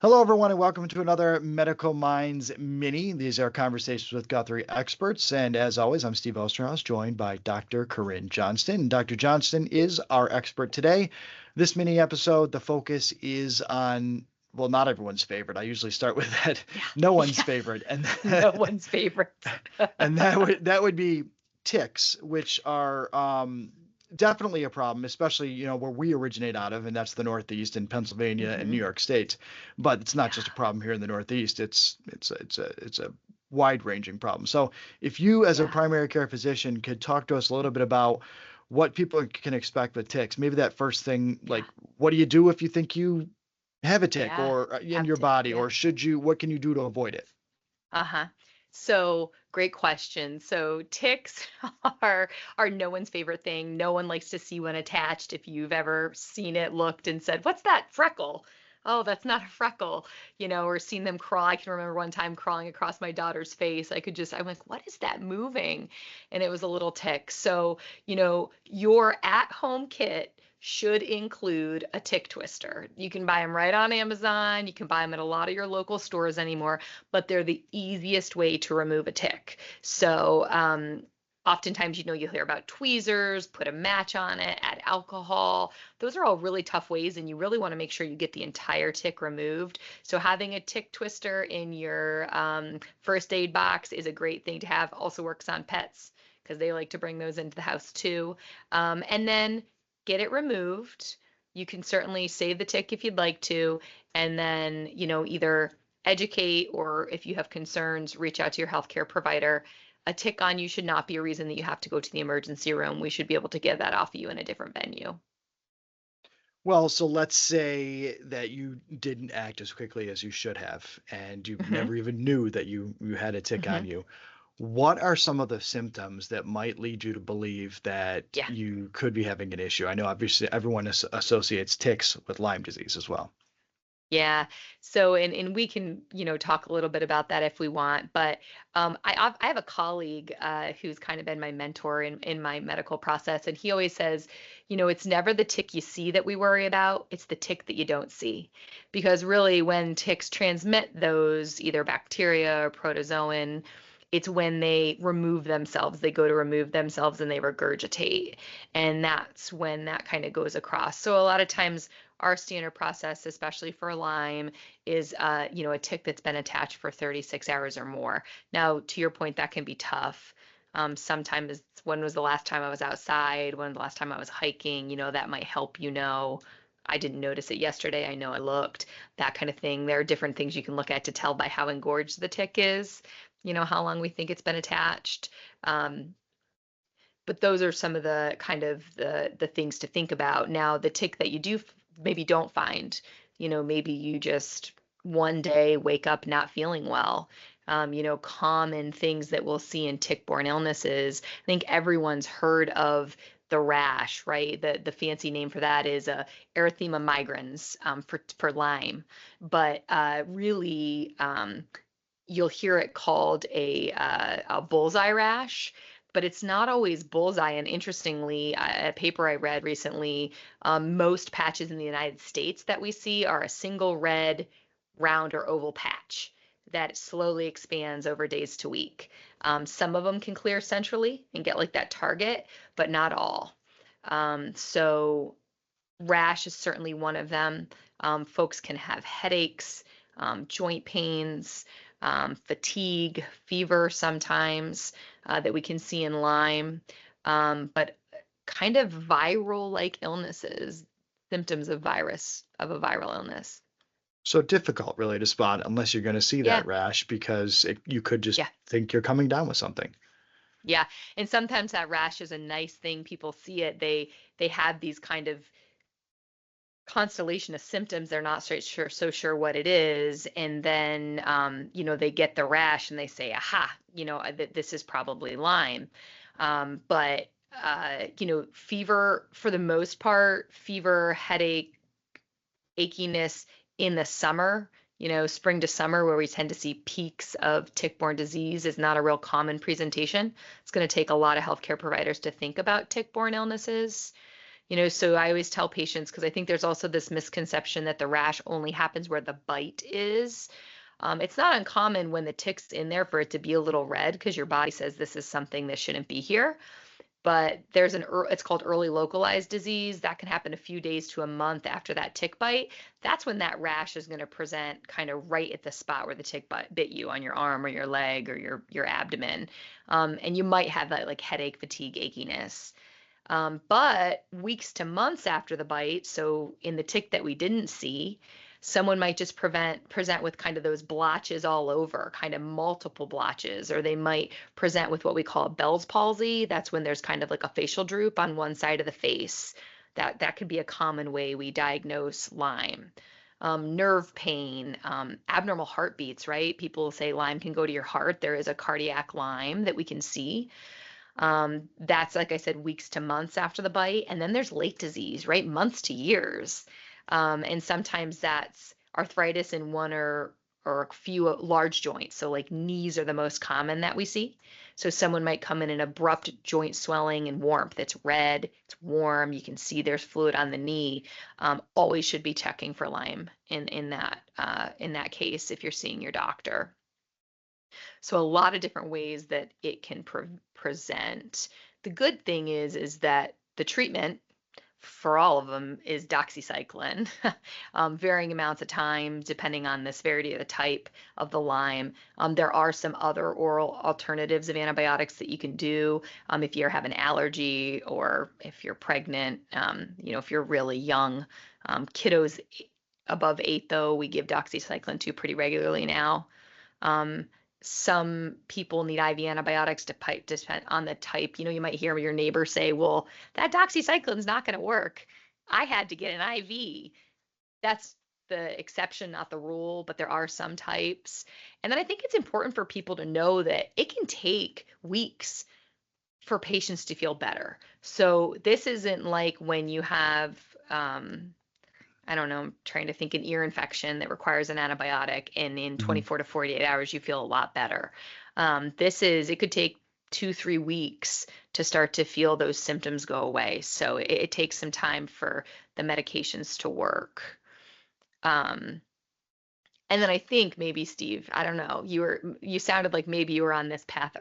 Hello, everyone, and welcome to another Medical Minds Mini. These are conversations with Guthrie experts. And as always, I'm Steve Osterhaus, joined by Dr. Koryn Johnston. Dr. Johnston is our expert today. This mini episode, the focus is on, well, not everyone's favorite. I usually start with that, Yeah, no one's yeah, favorite. And no one's favorite. and that would be ticks, which are definitely a problem, especially where we originate out of, and that's the Northeast in Pennsylvania and New hmm York State. But it's not just a Yeah, problem here in the Northeast. It's a wide-ranging problem. So if you, as a yeah, primary care physician, could talk to us a little bit about what people can expect with ticks, maybe that first thing, yeah, like what do you do if you think you have a tick yeah. or in Have your to, body, yeah. or what can you do to avoid it? Uh-huh. So great question. So ticks are no one's favorite thing. No one likes to see one attached. If you've ever seen it, looked and said, "What's that freckle?" Oh, that's not a freckle, or seen them crawl. I can remember one time crawling across my daughter's face. I'm like, what is that moving? And it was a little tick. So, your at-home kit should include a tick twister. You can buy them right on Amazon. You can buy them at a lot of your local stores anymore, but they're the easiest way to remove a tick. So, oftentimes, you'll hear about tweezers, put a match on it, add alcohol. Those are all really tough ways, and you really want to make sure you get the entire tick removed. So, having a tick twister in your first aid box is a great thing to have. Also works on pets because they like to bring those into the house too. And then get it removed. You can certainly save the tick if you'd like to, and then, either educate, or if you have concerns, reach out to your healthcare provider. A tick on you should not be a reason that you have to go to the emergency room. We should be able to get that off of you in a different venue. Well, so let's say that you didn't act as quickly as you should have, and you hmm never even knew that you had a tick on hmm you. What are some of the symptoms that might lead you to believe that Yeah. you could be having an issue? I know obviously everyone associates ticks with Lyme disease as well. Yeah. So, and we can, talk a little bit about that if we want. But I have a colleague who's kind of been my mentor in my medical process, and he always says, it's never the tick you see that we worry about; it's the tick that you don't see, because really, when ticks transmit those either bacteria or protozoan, it's when they remove themselves. They go to remove themselves and they regurgitate, and that's when that kind of goes across. So a lot of times our standard process, especially for Lyme, is a tick that's been attached for 36 hours or more. Now, to your point, that can be tough. Sometimes when was the last time I was outside? When was the last time I was hiking? That might help I didn't notice it yesterday. I know I looked, that kind of thing. There are different things you can look at to tell by how engorged the tick is, how long we think it's been attached. Um, but those are some of the kind of the things to think about. Now, the tick that you do maybe don't find, maybe you just one day wake up not feeling well. Common things that we'll see in tick-borne illnesses. I think everyone's heard of the rash, right? The fancy name for that is erythema migrans, for Lyme, but really, you'll hear it called a bullseye rash, but it's not always bullseye. And interestingly, a paper I read recently, most patches in the United States that we see are a single red, round, or oval patch that slowly expands over days to week. Some of them can clear centrally and get like that target, but not all. So rash is certainly one of them. Folks can have headaches, joint pains, fatigue, fever sometimes, that we can see in Lyme, but kind of viral like illnesses, symptoms of a viral illness. So difficult really to spot unless you're going to see Yeah, that rash because you could just yeah, think you're coming down with something. yeah. And sometimes that rash is a nice thing. People see it. They have these kind of constellation of symptoms. They're not so sure what it is, and then they get the rash and they say, aha, this is probably Lyme. But fever, for the most part, fever, headache, achiness in the summer, spring to summer, where we tend to see peaks of tick-borne disease, is not a real common presentation. It's going to take a lot of healthcare providers to think about tick-borne illnesses. So I always tell patients, because I think there's also this misconception that the rash only happens where the bite is. It's not uncommon when the tick's in there for it to be a little red because your body says this is something that shouldn't be here. But it's called early localized disease. That can happen a few days to a month after that tick bite. That's when that rash is going to present kind of right at the spot where the tick bit you on your arm or your leg or your abdomen. And you might have that like headache, fatigue, achiness. But weeks to months after the bite, so in the tick that we didn't see, someone might just present with kind of those blotches all over, kind of multiple blotches, or they might present with what we call Bell's palsy. That's when there's kind of like a facial droop on one side of the face. That could be a common way we diagnose Lyme. Nerve pain, abnormal heartbeats, right? People say Lyme can go to your heart. There is a cardiac Lyme that we can see. That's, like I said, weeks to months after the bite. And then there's late disease, right? Months to years. And sometimes that's arthritis in one or a few large joints. So like knees are the most common that we see. So someone might come in an abrupt joint swelling and warmth. It's red, it's warm. You can see there's fluid on the knee. Always should be checking for Lyme in that case if you're seeing your doctor. So a lot of different ways that it can present. The good thing is that the treatment for all of them is doxycycline, varying amounts of time depending on the severity of the type of the Lyme. There are some other oral alternatives of antibiotics that you can do if you have an allergy or if you're pregnant, if you're really young. Kiddos above 8, though, we give doxycycline to pretty regularly now. Some people need IV antibiotics depend on the type. You might hear your neighbor say, well, that doxycycline's not going to work. I had to get an IV. That's the exception, not the rule, but there are some types. And then I think it's important for people to know that it can take weeks for patients to feel better. So this isn't like when you have, I don't know, I'm trying to think, an ear infection that requires an antibiotic, and in 24 to 48 hours, you feel a lot better. It could take 2-3 weeks to start to feel those symptoms go away. So it takes some time for the medications to work. And then I think maybe, Steve, I don't know, you sounded like maybe you were on this path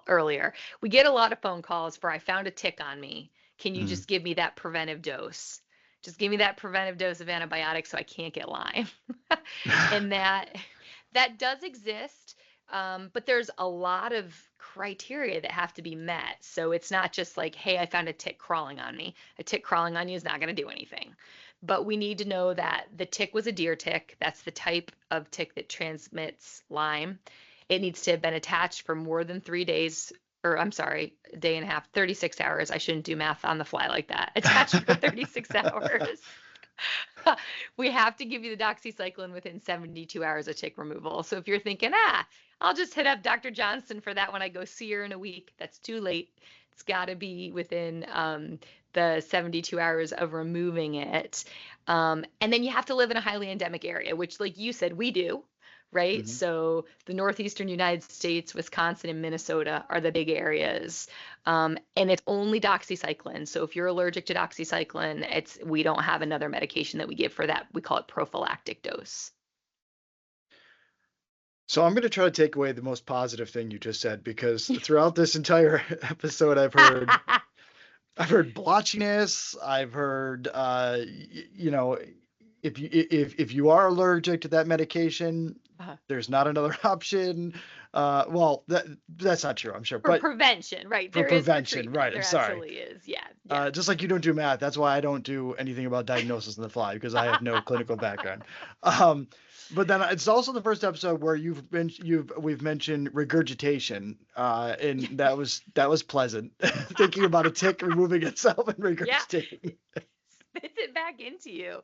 earlier. We get a lot of phone calls for, I found a tick on me. Can you just give me that preventive dose? Just give me that preventive dose of antibiotics so I can't get Lyme. And that does exist, but there's a lot of criteria that have to be met. So it's not just like, hey, I found a tick crawling on me. A tick crawling on you is not going to do anything. But we need to know that the tick was a deer tick. That's the type of tick that transmits Lyme. It needs to have been attached for more than 3 days, or I'm sorry, a day and a half, 36 hours. I shouldn't do math on the fly like that. Attached for 36 hours. We have to give you the doxycycline within 72 hours of tick removal. So if you're thinking, I'll just hit up Dr. Johnston for that when I go see her in a week, that's too late. It's got to be within the 72 hours of removing it. And then you have to live in a highly endemic area, which, like you said, we do. Right? Mm-hmm. So the northeastern United States, Wisconsin, and Minnesota are the big areas. And it's only doxycycline. So if you're allergic to doxycycline, we don't have another medication that we give for that. We call it prophylactic dose. So I'm going to try to take away the most positive thing you just said, because throughout this entire episode, I've heard blotchiness. I've heard, if you are allergic to that medication, there's not another option. Well, that's not true, I'm sure. For prevention, right? For prevention, right? There I'm sorry. Absolutely is, yeah. Just like you don't do math, that's why I don't do anything about diagnosis on the fly, because I have no clinical background. But then it's also the first episode where we've mentioned regurgitation, and that was pleasant. Thinking about a tick removing itself and regurgitating. Yeah. Spits it back into you.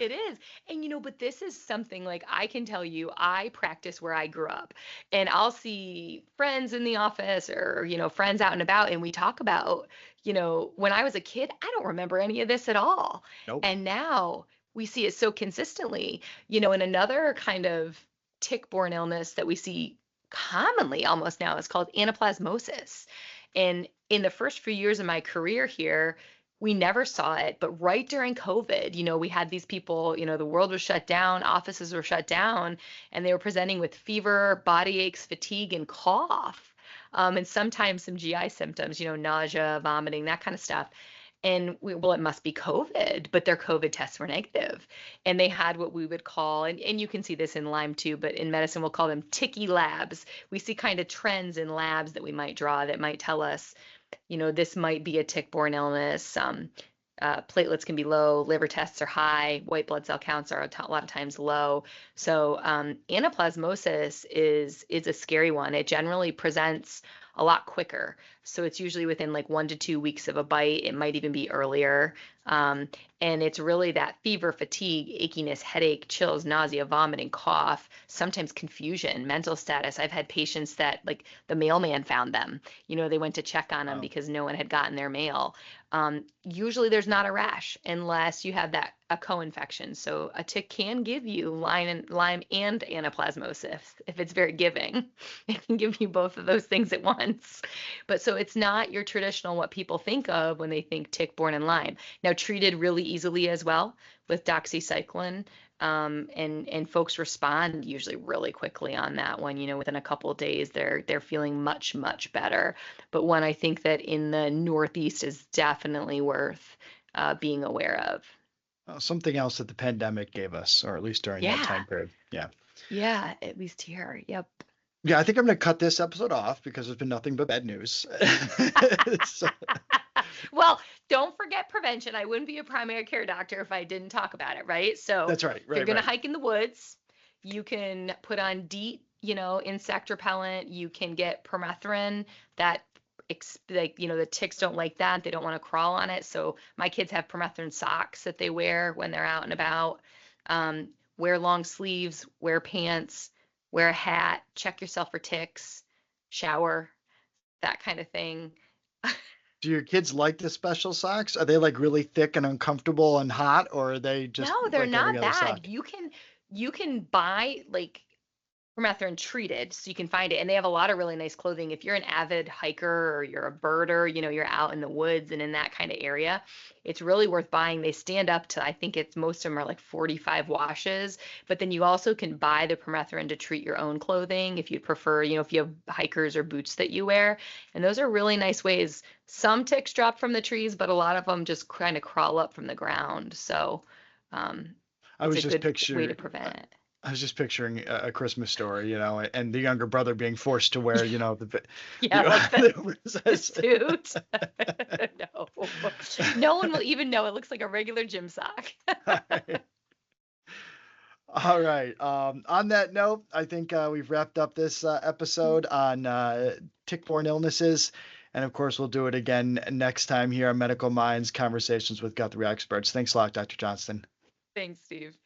It is. And but this is something, like, I can tell you, I practice where I grew up, and I'll see friends in the office or, friends out and about, and we talk about, when I was a kid, I don't remember any of this at all. Nope. And now we see it so consistently, in another kind of tick-borne illness that we see commonly almost now is called anaplasmosis. And in the first few years of my career here, we never saw it, but right during COVID, we had these people, the world was shut down, offices were shut down, and they were presenting with fever, body aches, fatigue, and cough. And sometimes some GI symptoms, nausea, vomiting, that kind of stuff. And well, it must be COVID, but their COVID tests were negative. And they had what we would call, and you can see this in Lyme too, but in medicine, we'll call them ticky labs. We see kind of trends in labs that we might draw that might tell us, this might be a tick-borne illness. Platelets can be low, liver tests are high, white blood cell counts are a lot of times low. So anaplasmosis is a scary one. It generally presents a lot quicker. So it's usually within like 1 to 2 weeks of a bite. It might even be earlier. And it's really that fever, fatigue, achiness, headache, chills, nausea, vomiting, cough, sometimes confusion, mental status. I've had patients that like the mailman found them. They went to check on them Wow. because no one had gotten their mail. Usually there's not a rash unless you have a co-infection. So a tick can give you Lyme and anaplasmosis if it's very giving. It can give you both of those things at once. But so it's not your traditional what people think of when they think tick-borne and Lyme. Now treated really easily as well with doxycycline. And folks respond usually really quickly on that one. Within a couple of days, they're feeling much, much better. But one I think that in the Northeast is definitely worth being aware of. Something else that the pandemic gave us, or at least during that Yeah, time period. Yeah. yeah, at least here. Yep. Yeah, I think I'm going to cut this episode off because there's been nothing but bad news. So, Well, don't forget prevention. I wouldn't be a primary care doctor if I didn't talk about it, right? So that's right. if you're Right. going to Right. hike in the woods, you can put on DEET, insect repellent. You can get permethrin that like, the ticks don't like that. They don't want to crawl on it. So my kids have permethrin socks that they wear when they're out and about. Wear long sleeves, wear pants, wear a hat, check yourself for ticks, shower, that kind of thing. Do your kids like the special socks? Are they like really thick and uncomfortable and hot, or are they just No, they're like every not other bad. sock? You can buy like permethrin treated, so you can find it, and they have a lot of really nice clothing. If you're an avid hiker or you're a birder, you're out in the woods and in that kind of area, it's really worth buying. They stand up to, I think it's most of them are like 45 washes, but then you also can buy the permethrin to treat your own clothing if you prefer, if you have hikers or boots that you wear. And those are really nice ways. Some ticks drop from the trees, but a lot of them just kind of crawl up from the ground. So um, I it's was a just good way to picture. prevent it. I was just picturing a Christmas story, and the younger brother being forced to wear, Yeah, like the the suit. No, no one will even know. It looks like a regular gym sock. All right. On that note, I think we've wrapped up this episode on tick-borne illnesses. And of course, we'll do it again next time here on Medical Minds Conversations with Guthrie Experts. Thanks a lot, Dr. Johnston. Thanks, Steve.